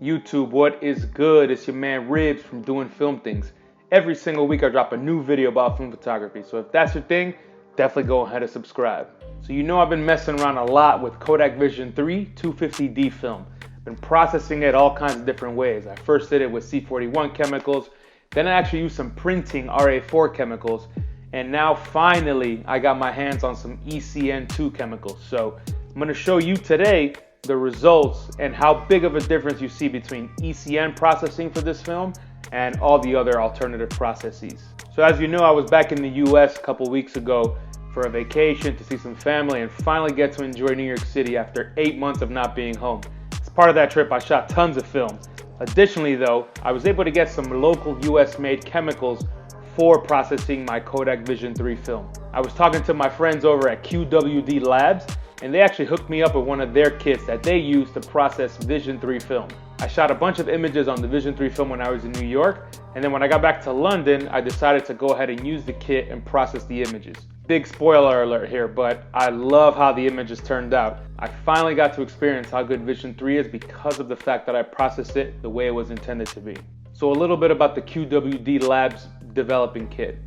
YouTube, what is good? It's your man Ribs from Doing Film Things. Every single week I drop a new video about film photography, so if that's your thing, definitely go ahead and subscribe. So you know I've been messing around a lot with Kodak Vision3 250D film. Been processing it all kinds of different ways. I first did it with C41 chemicals, then I actually used some printing RA4 chemicals, and now finally I got my hands on some ECN-2 chemicals. So I'm going to show you today the results and how big of a difference you see between ECN processing for this film and all the other alternative processes. So as you know, I was back in the US a couple weeks ago for a vacation to see some family and finally get to enjoy New York City after 8 months of not being home. As part of that trip, I shot tons of film. Additionally though, I was able to get some local US made chemicals for processing my Kodak Vision3 film. I was talking to my friends over at QWD Labs, and they actually hooked me up with one of their kits that they use to process Vision3 film. I shot a bunch of images on the Vision3 film when I was in New York, and then when I got back to London, I decided to go ahead and use the kit and process the images. Big spoiler alert here, but I love how the images turned out. I finally got to experience how good Vision3 is because of the fact that I processed it the way it was intended to be. So a little bit about the QWD Labs developing kit.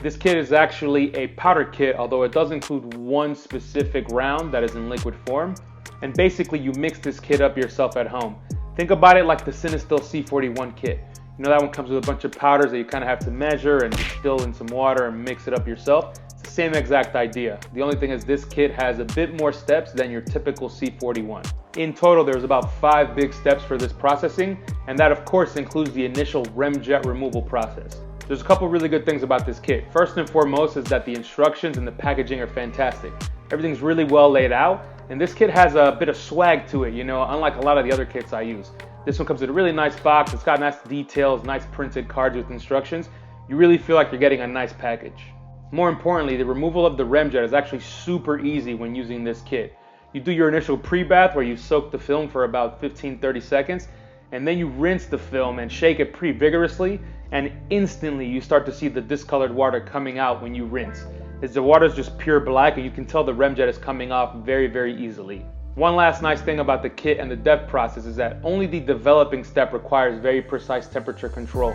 This kit is actually a powder kit, although it does include one specific round that is in liquid form. And basically you mix this kit up yourself at home. Think about it like the Cinestill C41 kit. You know, that one comes with a bunch of powders that you kind of have to measure and distill in some water and mix it up yourself. It's the same exact idea. The only thing is this kit has a bit more steps than your typical C41. In total, there's about 5 big steps for this processing, and that of course includes the initial remjet removal process. There's a couple really good things about this kit. First and foremost is that the instructions and the packaging are fantastic. Everything's really well laid out, and this kit has a bit of swag to it, you know, unlike a lot of the other kits I use. This one comes in a really nice box. It's got nice details, nice printed cards with instructions. You really feel like you're getting a nice package. More importantly, the removal of the remjet is actually super easy when using this kit. You do your initial pre-bath where you soak the film for about 15-30 seconds, and then you rinse the film and shake it pretty vigorously, and instantly you start to see the discolored water coming out when you rinse. The water is just pure black, and you can tell the remjet is coming off very, very easily. One last nice thing about the kit and the depth process is that only the developing step requires very precise temperature control.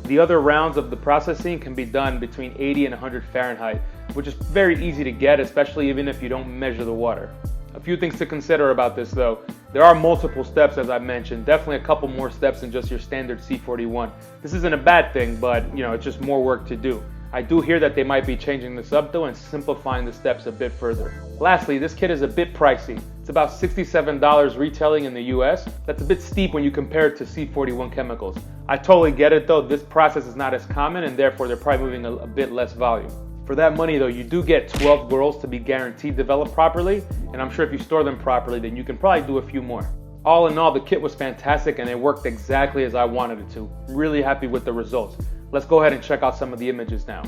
The other rounds of the processing can be done between 80 and 100 Fahrenheit, which is very easy to get, especially even if you don't measure the water. A few things to consider about this though. There are multiple steps, as I mentioned, definitely a couple more steps than just your standard C41. This isn't a bad thing, but you know, it's just more work to do. I do hear that they might be changing this up though and simplifying the steps a bit further. Lastly, this kit is a bit pricey. It's about $67 retailing in the US. That's a bit steep when you compare it to C41 chemicals. I totally get it though, this process is not as common and therefore they're probably moving a bit less volume. For that money though, you do get 12 rolls to be guaranteed developed properly, and I'm sure if you store them properly, then you can probably do a few more. All in all, the kit was fantastic and it worked exactly as I wanted it to. Really happy with the results. Let's go ahead and check out some of the images now.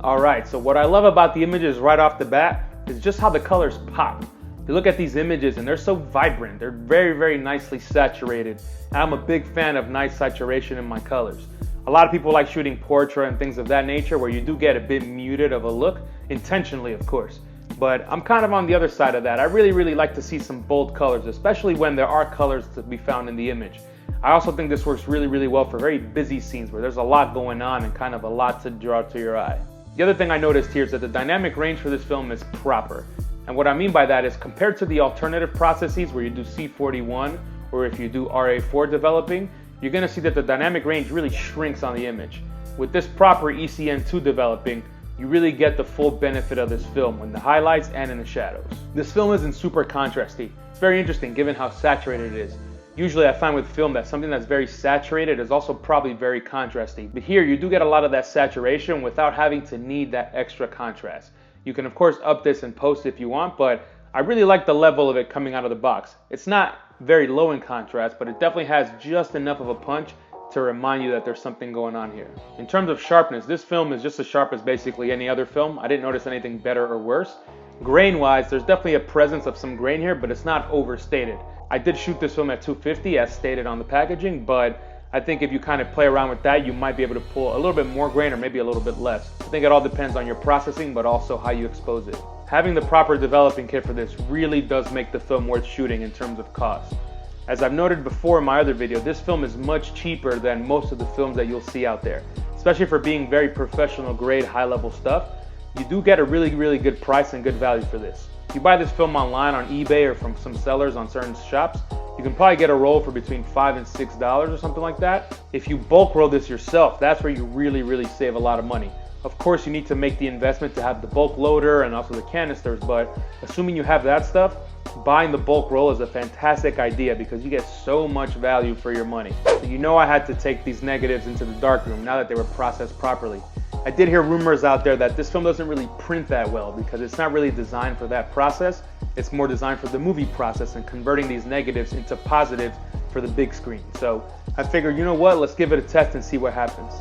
Alright, so what I love about the images right off the bat is just how the colors pop. You look at these images and they're so vibrant, they're very, very nicely saturated. And I'm a big fan of nice saturation in my colors. A lot of people like shooting portrait and things of that nature where you do get a bit muted of a look, intentionally of course. But I'm kind of on the other side of that. I really like to see some bold colors, especially when there are colors to be found in the image. I also think this works really well for very busy scenes where there's a lot going on and kind of a lot to draw to your eye. The other thing I noticed here is that the dynamic range for this film is proper. And what I mean by that is compared to the alternative processes where you do C41 or if you do RA4 developing, you're going to see that the dynamic range really shrinks on the image. With this proper ECN-2 developing, You really get the full benefit of this film in the highlights and in the shadows. This film isn't super contrasty. It's very interesting given how saturated it is. Usually I find with film that something that's very saturated is also probably very contrasty. But here you do get a lot of that saturation without having to need that extra contrast. You can of course up this in post if you want, but I really like the level of it coming out of the box. It's not very low in contrast, but it definitely has just enough of a punch to remind you that there's something going on here. In terms of sharpness, this film is just as sharp as basically any other film. I didn't notice anything better or worse. Grain-wise, there's definitely a presence of some grain here, but it's not overstated. I did shoot this film at 250 as stated on the packaging, but I think if you kind of play around with that, you might be able to pull a little bit more grain or maybe a little bit less. I think it all depends on your processing, but also how you expose it. Having the proper developing kit for this really does make the film worth shooting in terms of cost. As I've noted before in my other video, this film is much cheaper than most of the films that you'll see out there. Especially for being very professional grade, high level stuff, you do get a really good price and good value for this. If you buy this film online on eBay or from some sellers on certain shops, you can probably get a roll for between $5 and $6 or something like that. If you bulk roll this yourself, that's where you really save a lot of money. Of course, you need to make the investment to have the bulk loader and also the canisters, but assuming you have that stuff, buying the bulk roll is a fantastic idea because you get so much value for your money. So you know I had to take these negatives into the darkroom now that they were processed properly. I did hear rumors out there that this film doesn't really print that well because it's not really designed for that process. It's more designed for the movie process and converting these negatives into positives for the big screen. So I figured, you know what, let's give it a test and see what happens.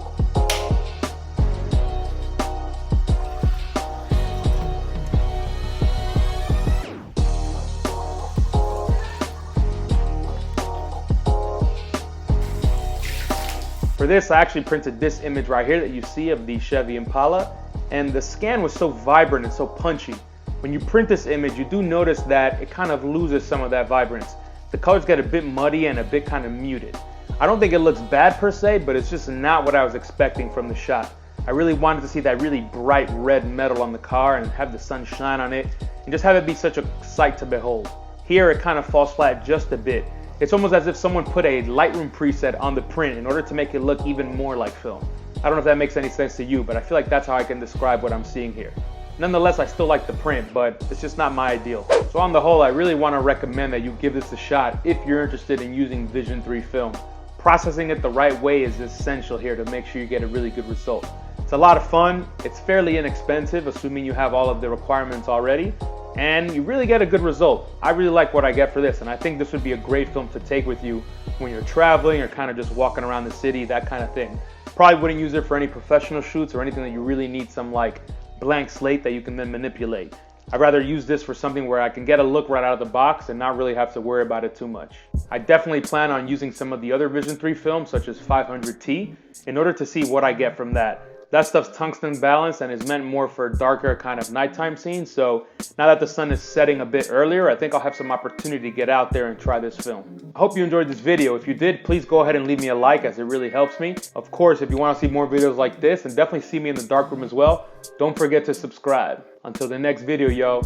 For this, I actually printed this image right here that you see of the Chevy Impala, and the scan was so vibrant and so punchy. When you print this image, you do notice that it kind of loses some of that vibrance. The colors get a bit muddy and a bit kind of muted. I don't think it looks bad per se, but it's just not what I was expecting from the shot. I really wanted to see that really bright red metal on the car and have the sun shine on it and just have it be such a sight to behold. Here it kind of falls flat just a bit. It's almost as if someone put a Lightroom preset on the print in order to make it look even more like film. I don't know if that makes any sense to you, but I feel like that's how I can describe what I'm seeing here. Nonetheless, I still like the print, but it's just not my ideal. So on the whole, I really want to recommend that you give this a shot if you're interested in using Vision 3 film. Processing it the right way is essential here to make sure you get a really good result. It's a lot of fun, it's fairly inexpensive, assuming you have all of the requirements already, and you really get a good result. I really like what I get for this, and I think this would be a great film to take with you when you're traveling or kind of just walking around the city, that kind of thing. Probably wouldn't use it for any professional shoots or anything that you really need some like blank slate that you can then manipulate. I'd rather use this for something where I can get a look right out of the box and not really have to worry about it too much. I definitely plan on using some of the other Vision 3 films such as 500T in order to see what I get from that. That stuff's tungsten balanced and is meant more for darker kind of nighttime scenes, so now that the sun is setting a bit earlier, I think I'll have some opportunity to get out there and try this film. I hope you enjoyed this video. If you did, please go ahead and leave me a like as it really helps me. Of course, if you want to see more videos like this and definitely see me in the darkroom as well, don't forget to subscribe. Until the next video, yo,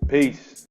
peace.